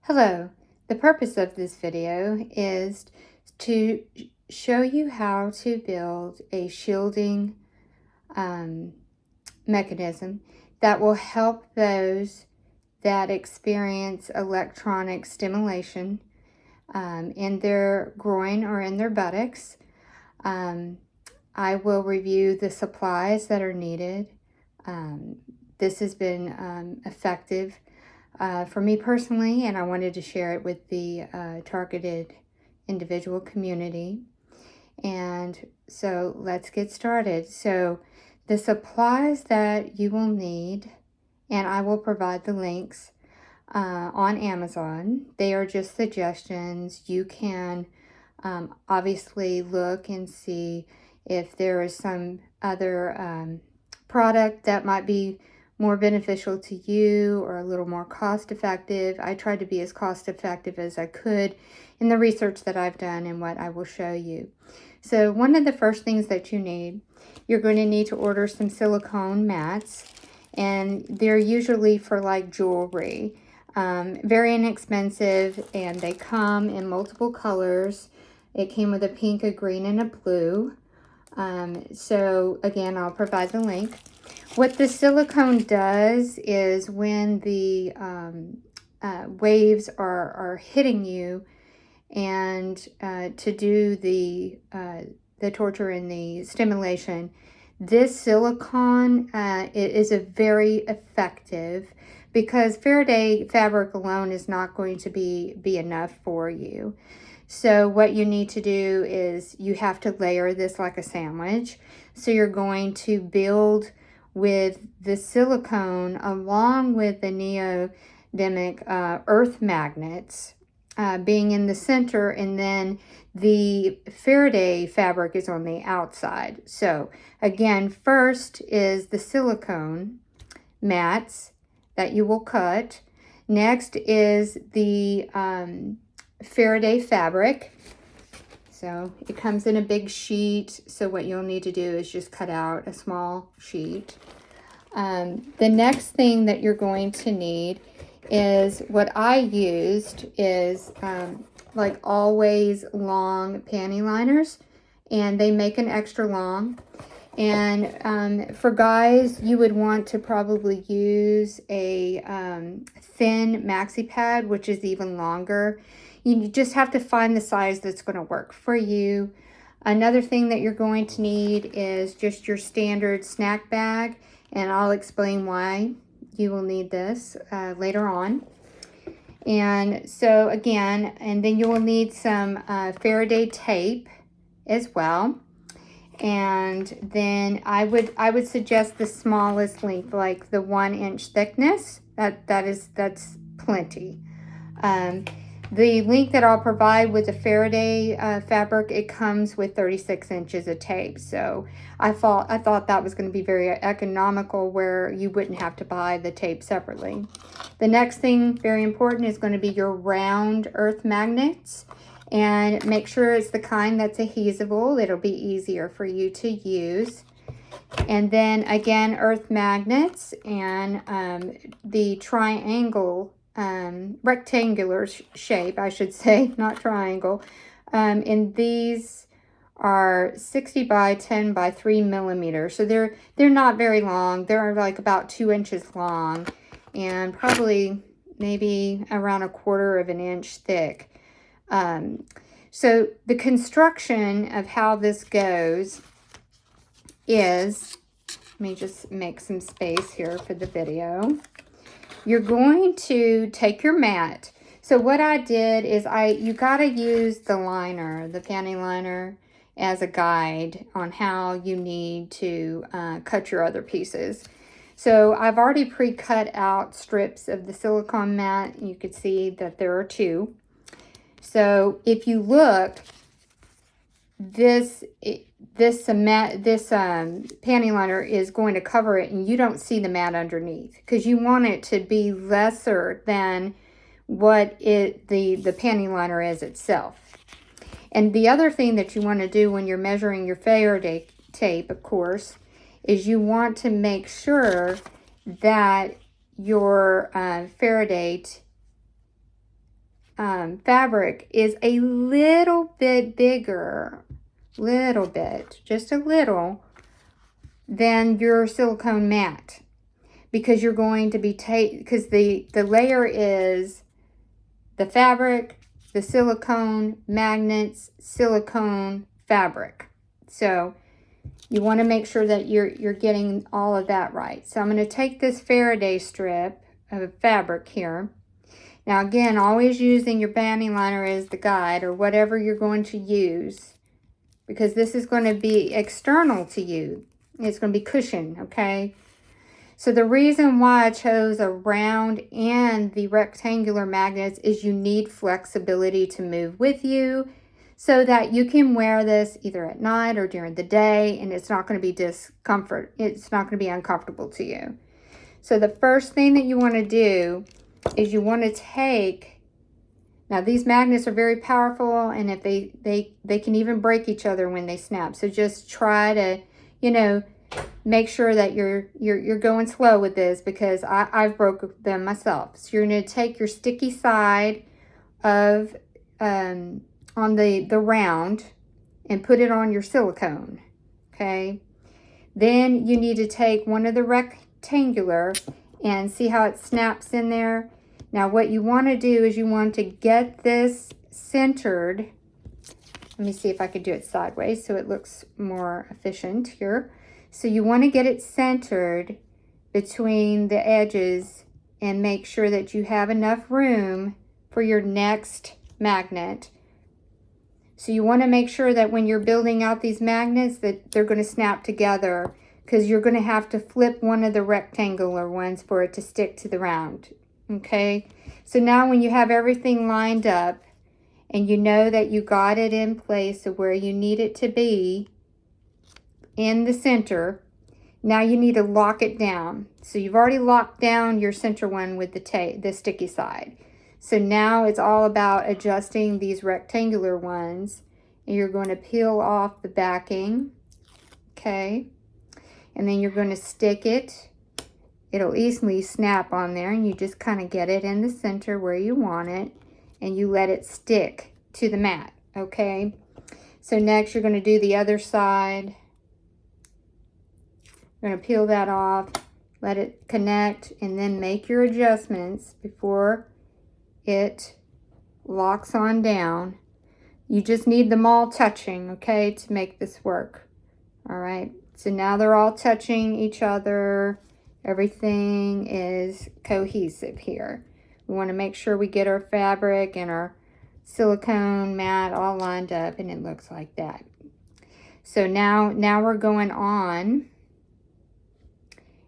Hello, the purpose of this video is to show you how to build a shielding mechanism that will help those that experience electronic stimulation in their groin or in their buttocks. I will review the supplies that are needed. This has been effective for me personally, and I wanted to share it with the targeted individual community. And so let's get started. So the supplies that you will need, and I will provide the links on Amazon. They are just suggestions. You can obviously look and see if there is some other product that might be more beneficial to you or a little more cost effective. I tried to be as cost effective as I could in the research that I've done and what I will show you. So one of the first things that you're going to need to order some silicone mats, and they're usually for like jewelry. Very inexpensive, and they come in multiple colors. It came with a pink, a green, and a blue. So again, I'll provide the link. What the silicone does is when the waves are hitting you, and to do the torture and the stimulation, this silicone it is a very effective, because Faraday fabric alone is not going to be enough for you. So what you need to do is you have to layer this like a sandwich. So you're going to build with the silicone along with the neodymic earth magnets being in the center, and then the Faraday fabric is on the outside. So again, first is the silicone mats that you will cut. Next is the Faraday fabric. So it comes in a big sheet. So what you'll need to do is just cut out a small sheet. The next thing that you're going to need is what I used is like Always long panty liners, and they make an extra long. And for guys, you would want to probably use a thin maxi pad, which is even longer. You just have to find the size that's going to work for you. Another thing that you're going to need is just your standard snack bag, and I'll explain why you will need this later on. And so again, and then you will need some Faraday tape as well. And then I would suggest the smallest length, like the 1-inch thickness. That's plenty. The length that I'll provide with the Faraday fabric, it comes with 36 inches of tape. So I thought that was going to be very economical, where you wouldn't have to buy the tape separately. The next thing, very important, is going to be your round earth magnets. And make sure it's the kind that's adhesible. It'll be easier for you to use. And then again, earth magnets, and the triangle, rectangular shape, I should say, not triangle. And these are 60 by 10 by 3 millimeters. So they're not very long. They're like about 2 inches long, and probably maybe around 1/4 of an inch thick. So the construction of how this goes is, let me just make some space here for the video. You're going to take your mat. So what I did is you got to use the liner, the panty liner, as a guide on how you need to cut your other pieces. So I've already pre-cut out strips of the silicone mat. You can see that there are 2. So if you look, this panty liner is going to cover it, and you don't see the mat underneath, because you want it to be lesser than what the panty liner is itself. And the other thing that you want to do when you're measuring your Faraday tape, of course, is you want to make sure that your Faraday fabric is a little bit bigger, just a little, than your silicone mat, because you're going to be because the layer is the fabric, the silicone, magnets, silicone, fabric. So you want to make sure that you're getting all of that right. So I'm going to take this Faraday strip of fabric here. Now again, always using your banding liner as the guide, or whatever you're going to use, because this is going to be external to you. It's going to be cushion, okay? So the reason why I chose a round and the rectangular magnets is you need flexibility to move with you, so that you can wear this either at night or during the day, and it's not going to be it's not going to be uncomfortable to you. So the first thing that you want to do is you want to take, now these magnets are very powerful, and if they can even break each other when they snap. So just try to, you know, make sure that you're going slow with this, because I've broke them myself. So you're going to take your sticky side of on the round and put it on your silicone, okay? Then you need to take one of the rectangular and see how it snaps in there. Now what you want to do is you want to get this centered. Let me see if I can do it sideways so it looks more efficient here. So you want to get it centered between the edges and make sure that you have enough room for your next magnet. So you want to make sure that when you're building out these magnets that they're going to snap together, because you're going to have to flip one of the rectangular ones for it to stick to the round. Okay, so now when you have everything lined up and you know that you got it in place of where you need it to be in the center, now you need to lock it down. So you've already locked down your center one with the sticky side. So now it's all about adjusting these rectangular ones, and you're going to peel off the backing, okay? And then you're going to stick it. It'll easily snap on there, and you just kind of get it in the center where you want it, and you let it stick to the mat, okay? So next you're going to do the other side. You're going to peel that off, let it connect, and then make your adjustments before it locks on down. You just need them all touching, okay, to make this work. All right, so now they're all touching each other. Everything is cohesive here. We want to make sure we get our fabric and our silicone mat all lined up, and it looks like that. So now we're going on,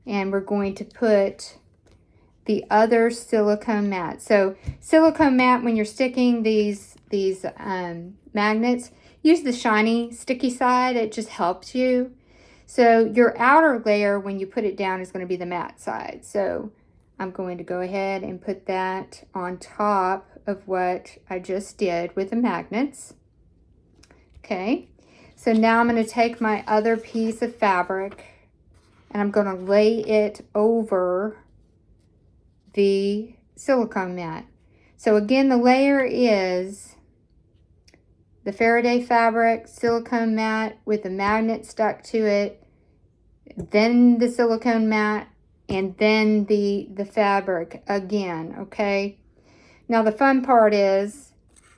and we're going to put the other silicone mat. So silicone mat, when you're sticking these magnets, use the shiny sticky side. It just helps you. So your outer layer, when you put it down, is going to be the matte side. So I'm going to go ahead and put that on top of what I just did with the magnets. Okay, so now I'm going to take my other piece of fabric and I'm going to lay it over the silicone mat. So again, the layer is the Faraday fabric, silicone mat with the magnet stuck to it, then the silicone mat, and then the fabric again, okay? Now the fun part is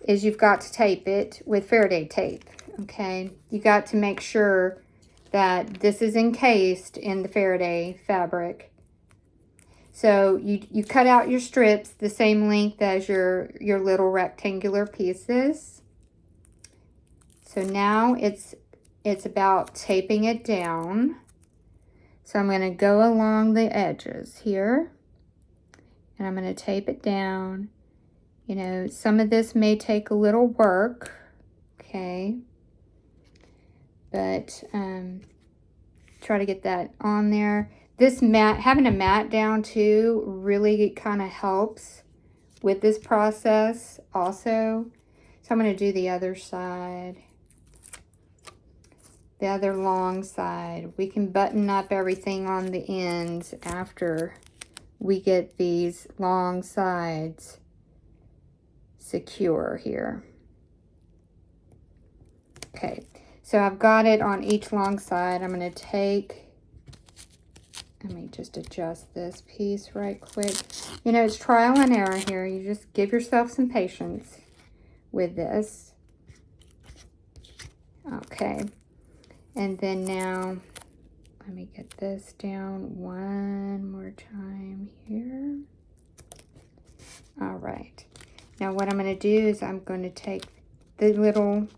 you've got to tape it with Faraday tape, okay? You got to make sure that this is encased in the Faraday fabric. So you cut out your strips the same length as your little rectangular pieces. So now it's about taping it down. So I'm going to go along the edges here, and I'm going to tape it down. You know, some of this may take a little work, okay, but try to get that on there. This mat, having a mat down too, really kind of helps with this process also. So I'm going to do the other side, the other long side. We can button up everything on the ends after we get these long sides secure here. Okay, so I've got it on each long side. I'm going to take, let me just adjust this piece right quick. You know, it's trial and error here. You just give yourself some patience with this. Okay, and then now, let me get this down one more time here. All right, now what I'm going to do is I'm going to take the little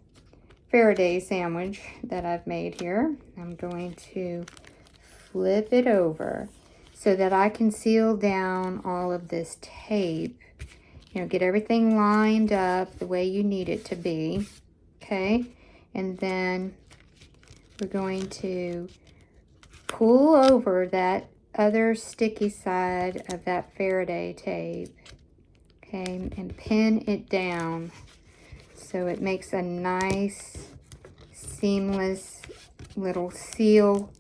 Faraday sandwich that I've made here. I'm going to flip it over so that I can seal down all of this tape. You know, get everything lined up the way you need it to be. Okay, and then we're going to pull over that other sticky side of that Faraday tape. Okay, and pin it down so it makes a nice seamless little seal.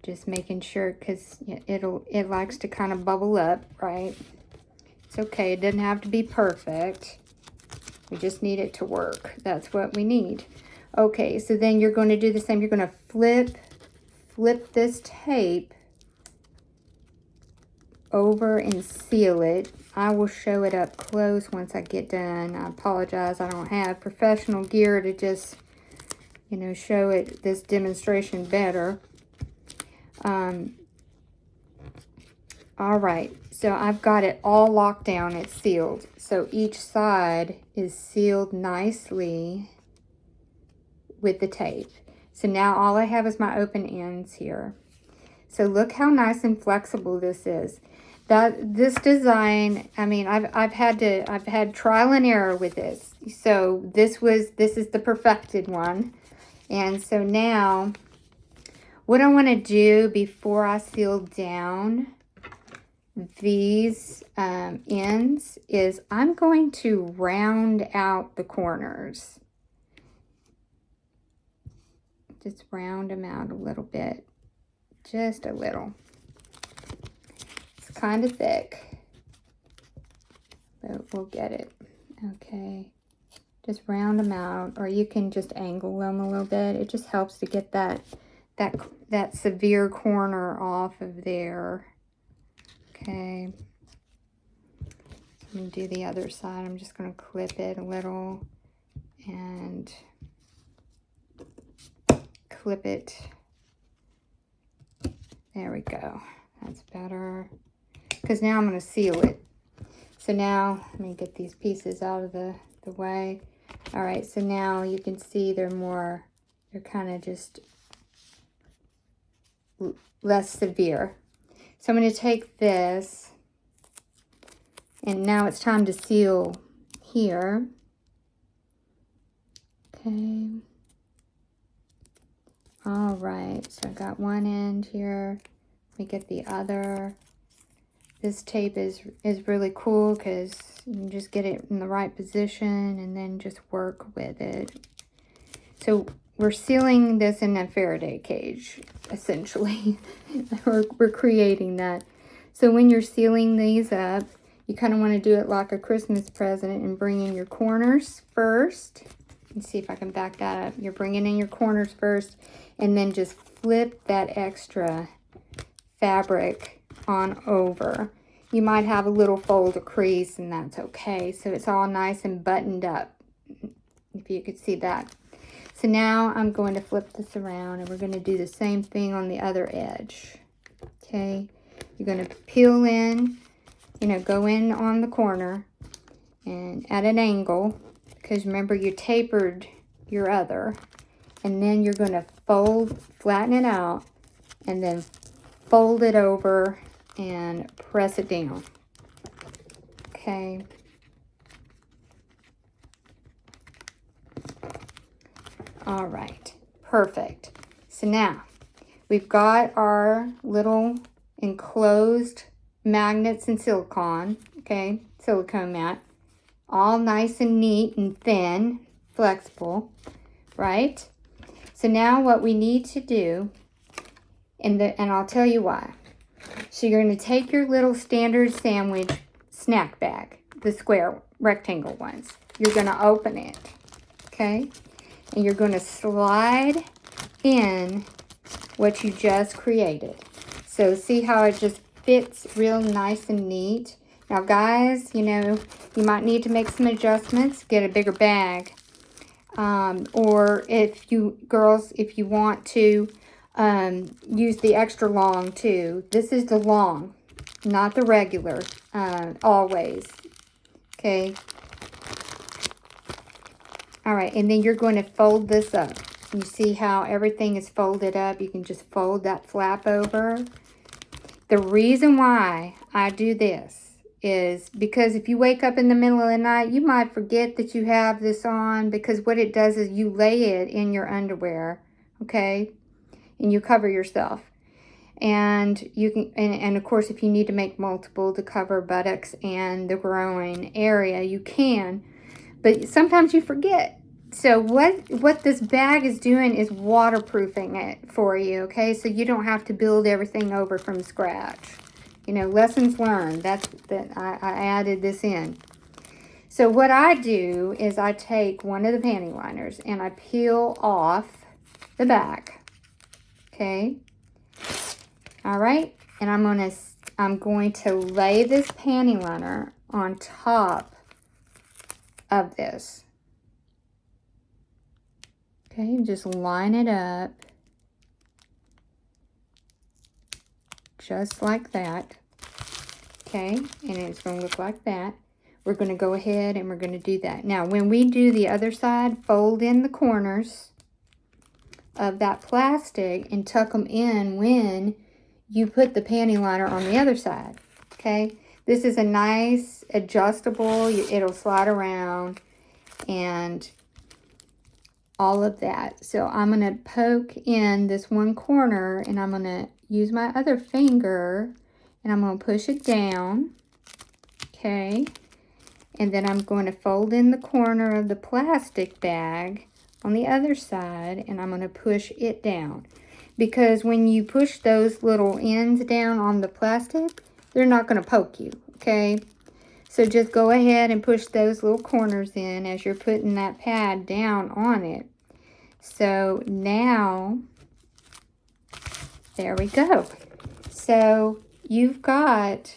Just making sure, because it likes to kind of bubble up, right? It's okay, it doesn't have to be perfect. We just need it to work. That's what we need. Okay, so then you're going to do the same. You're going to flip this tape over and seal it. I will show it up close once I get done. I apologize, I don't have professional gear to just, you know, show it this demonstration better. All right, so I've got it all locked down. It's sealed. So each side is sealed nicely with the tape. So now all I have is my open ends here. So look how nice and flexible this is. This design, I mean, I've had trial and error with this. So this is the perfected one. And so now what I want to do before I seal down these ends is I'm going to round out the corners. Just round them out a little bit. Just a little. It's kind of thick, but we'll get it. Okay. Just round them out, or you can just angle them a little bit. It just helps to get that severe corner off of there. Okay. I'm going to do the other side. I'm just going to clip it a little and clip it. There we go. That's better. Because now I'm going to seal it. So now, let me get these pieces out of the way. All right, so now you can see they're kind of just less severe. So I'm going to take this, and now it's time to seal here. Okay. All right, so I got one end here. Let me get the other. This tape is really cool because you can just get it in the right position and then just work with it. So we're sealing this in a Faraday cage, essentially. we're creating that. So when you're sealing these up, you kind of want to do it like a Christmas present and bring in your corners first. Let's see if I can back that up. You're bringing in your corners first, and then just flip that extra fabric on over. You might have a little fold of crease, and that's okay. So it's all nice and buttoned up, if you could see that. So now I'm going to flip this around, and we're going to do the same thing on the other edge. Okay, you're going to peel in, you know, go in on the corner and at an angle, because remember you tapered your other, and then you're going to flatten it out, and then fold it over and press it down. Okay. All right, perfect. So now we've got our little enclosed magnets and silicone, okay, silicone mat, all nice and neat and thin, flexible, right? So now what we need to do, and I'll tell you why. So you're going to take your little standard sandwich snack bag, the square rectangle ones. You're going to open it, okay? And you're going to slide in what you just created. So see how it just fits real nice and neat. Now guys, you know, you might need to make some adjustments, get a bigger bag. Or if you girls, if you want to use the extra long too. This is the long, not the regular, always. Okay. All right, and then you're going to fold this up. You see how everything is folded up? You can just fold that flap over. The reason why I do this is because if you wake up in the middle of the night, you might forget that you have this on, because what it does is you lay it in your underwear, okay? And you cover yourself. And you can, and of course, if you need to make multiple to cover buttocks and the groin area, you can. But sometimes you forget. So what this bag is doing is waterproofing it for you, okay? So you don't have to build everything over from scratch. You know, lessons learned. That's that I added this in. So what I do is I take one of the panty liners and I peel off the back. Okay. All right. And I'm going to lay this panty liner on top of this. Okay, just line it up just like that. Okay, and it's going to look like that. We're going to go ahead and we're going to do that. Now, when we do the other side, fold in the corners of that plastic and tuck them in when you put the panty liner on the other side. Okay, this is a nice adjustable, it'll slide around and all of that. So I'm going to poke in this one corner and I'm going to use my other finger and I'm going to push it down. Okay. And then I'm going to fold in the corner of the plastic bag on the other side and I'm going to push it down. Because when you push those little ends down on the plastic, they're not going to poke you. Okay. So just go ahead and push those little corners in as you're putting that pad down on it. So now, there we go. So you've got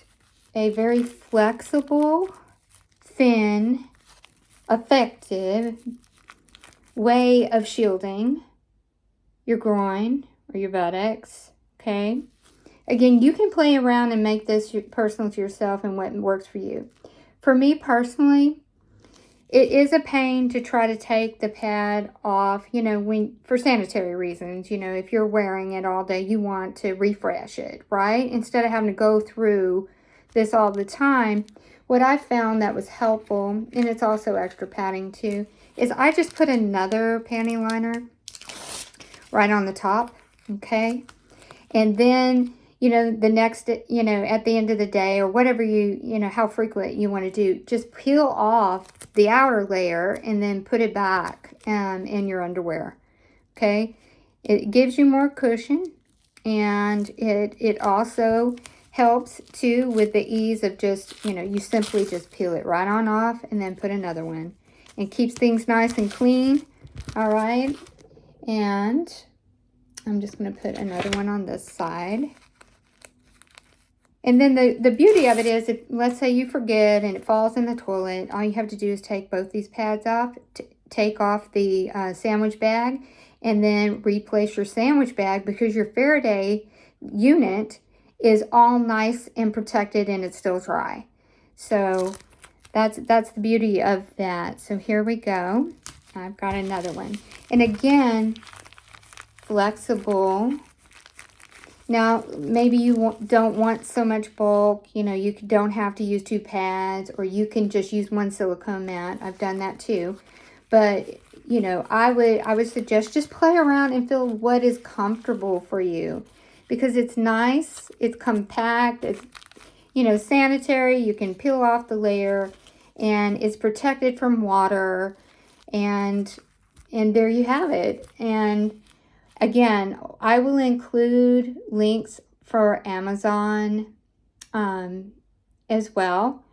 a very flexible, thin, effective way of shielding your groin or your buttocks, okay? Again, you can play around and make this personal to yourself and what works for you. For me personally, it is a pain to try to take the pad off, you know, for sanitary reasons. You know, if you're wearing it all day, you want to refresh it, right? Instead of having to go through this all the time. What I found that was helpful, and it's also extra padding too, is I just put another panty liner right on the top, okay? And then, you know, the next, you know, at the end of the day or whatever you know, how frequent you want to do, just peel off the outer layer and then put it back in your underwear, okay? It gives you more cushion and it also helps too with the ease of just, you know, you simply just peel it right on off and then put another one. And keeps things nice and clean, all right? And I'm just going to put another one on this side. And then the beauty of it is, if let's say you forget and it falls in the toilet, all you have to do is take both these pads off, take off the sandwich bag, and then replace your sandwich bag because your Faraday unit is all nice and protected and it's still dry. So that's the beauty of that. So here we go. I've got another one. And again, flexible. Now, maybe you don't want so much bulk. You know, you don't have to use 2 pads, or you can just use one silicone mat. I've done that too. But, you know, I would suggest just play around and feel what is comfortable for you. Because it's nice, it's compact, it's, you know, sanitary. You can peel off the layer, and it's protected from water. And there you have it. And again, I will include links for Amazon as well.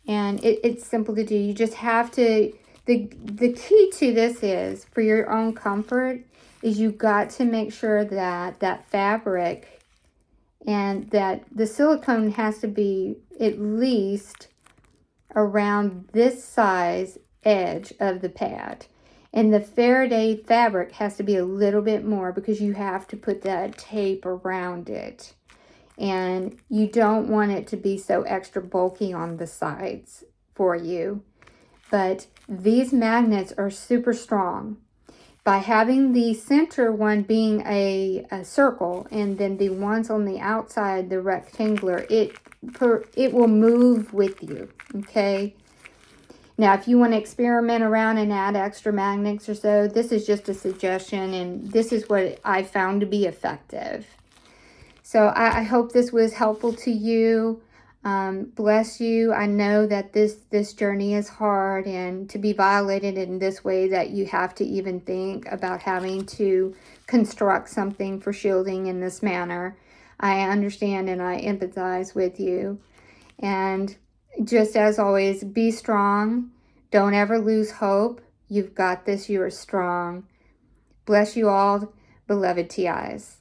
And it's simple to do. You just have to, the key to this is, for your own comfort, is you got to make sure that that fabric and that the silicone has to be at least around this size edge of the pad. And the Faraday fabric has to be a little bit more because you have to put that tape around it. And you don't want it to be so extra bulky on the sides for you. But these magnets are super strong. By having the center one being a circle and then the ones on the outside, the rectangular, it will move with you, okay? Now, if you want to experiment around and add extra magnets or so, this is just a suggestion, and this is what I found to be effective. So I hope this was helpful to you. Bless you. I know that this journey is hard, and to be violated in this way, that you have to even think about having to construct something for shielding in this manner. I understand and I empathize with you. And just as always, be strong. Don't ever lose hope. You've got this. You are strong. Bless you all, beloved TIs.